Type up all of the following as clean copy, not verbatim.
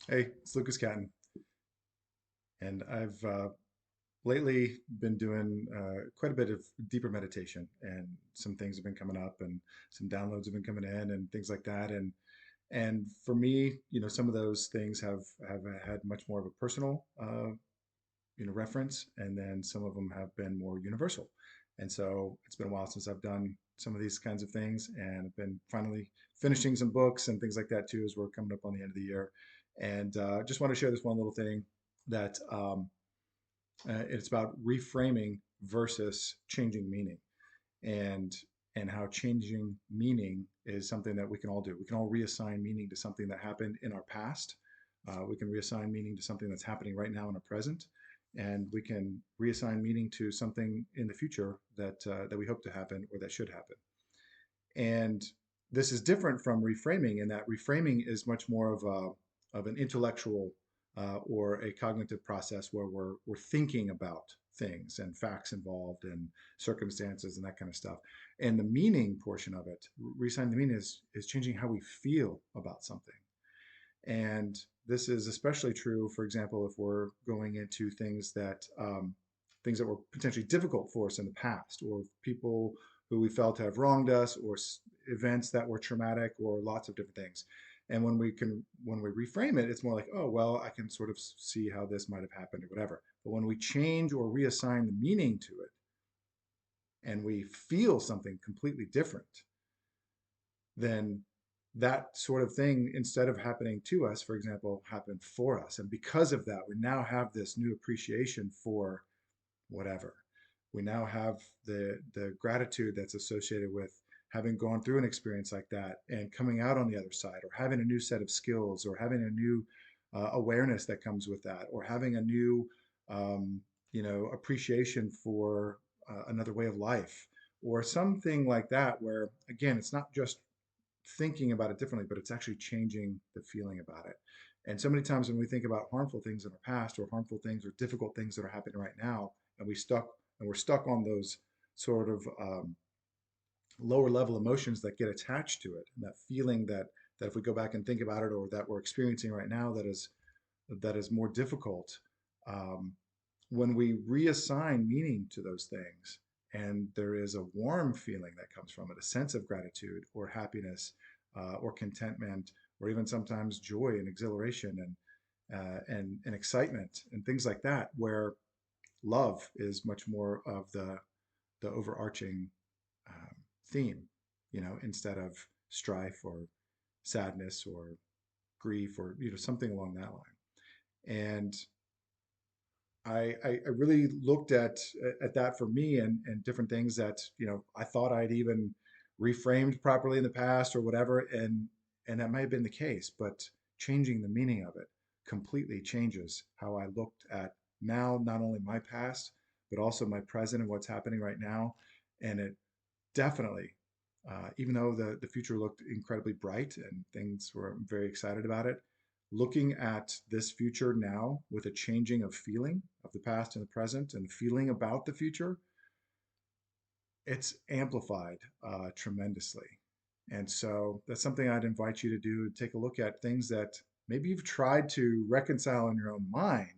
Hey, it's Lucas Catton, and I've lately been doing quite a bit of deeper meditation, and some things have been coming up, and some downloads have been coming in, and things like that. And for me, some of those things have had much more of a personal reference, and then some of them have been more universal. And so it's been a while since I've done some of these kinds of things, and I've been finally finishing some books and things like that too, as we're coming up on the end of the year. And just want to share this one little thing that it's about reframing versus changing meaning, and and how changing meaning is something that we can all do. We can all reassign meaning to something that happened in our past. We can reassign meaning to something that's happening right now in our present, and we can reassign meaning to something in the future that we hope to happen or that should happen. And this is different from reframing in that reframing is much more of an intellectual or a cognitive process where we're thinking about things and facts involved and circumstances and that kind of stuff. And the meaning portion of it, reassigning the meaning is changing how we feel about something. And this is especially true, for example, if we're going into things that were potentially difficult for us in the past, or people who we felt have wronged us, or events that were traumatic, or lots of different things. And when we reframe it, it's more like, oh well, I can sort of see how this might have happened or whatever. But when we change or reassign the meaning to it, and we feel something completely different, then that sort of thing, instead of happening to us, for example, happened for us. And because of that, we now have this new appreciation for whatever. We now have the gratitude that's associated with having gone through an experience like that and coming out on the other side, or having a new set of skills, or having a new awareness that comes with that, or having a new appreciation for another way of life, or something like that, where again, it's not just thinking about it differently, but it's actually changing the feeling about it. And so many times when we think about harmful things in our past, or harmful things or difficult things that are happening right now, and we're stuck on those sort of lower level emotions that get attached to it, and that feeling that if we go back and think about it, or that we're experiencing right now, that is more difficult. Um, when we reassign meaning to those things, and there is a warm feeling that comes from it, a sense of gratitude or happiness or contentment, or even sometimes joy and exhilaration and excitement and things like that, where love is much more of the overarching theme, instead of strife or sadness or grief, or something along that line. And I really looked at that for me, and different things that I thought I'd even reframed properly in the past or whatever, and that might have been the case, but changing the meaning of it completely changes how I looked at now, not only my past, but also my present and what's happening right now. And it definitely, even though the future looked incredibly bright and things were, I'm very excited about it, looking at this future now with a changing of feeling of the past and the present and feeling about the future, it's amplified tremendously. And so that's something I'd invite you to do. Take a look at things that maybe you've tried to reconcile in your own mind,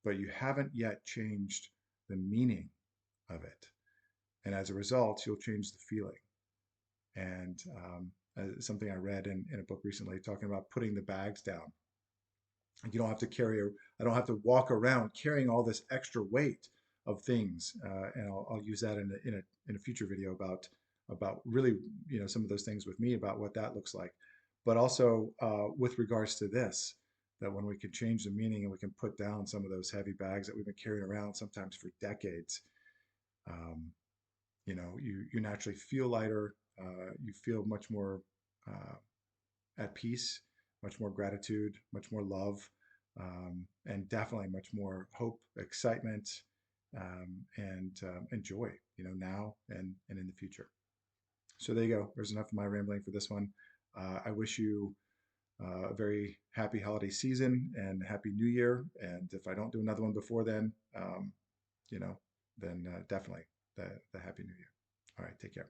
but you haven't yet changed the meaning of it. And as a result, you'll change the feeling. And something I read in a book recently, talking about putting the bags down. You don't have to I don't have to walk around carrying all this extra weight of things. And I'll use that in a future video about really, some of those things with me, about what that looks like. But also with regards to this, that when we can change the meaning and we can put down some of those heavy bags that we've been carrying around sometimes for decades, um, you naturally feel lighter. You feel much more uh, at peace, much more gratitude, much more love, and definitely much more hope, excitement, and joy. Now and in the future. So there you go. There's enough of my rambling for this one. I wish you a very happy holiday season and happy New Year. And if I don't do another one before then, you know, then definitely the Happy New Year. All right, take care.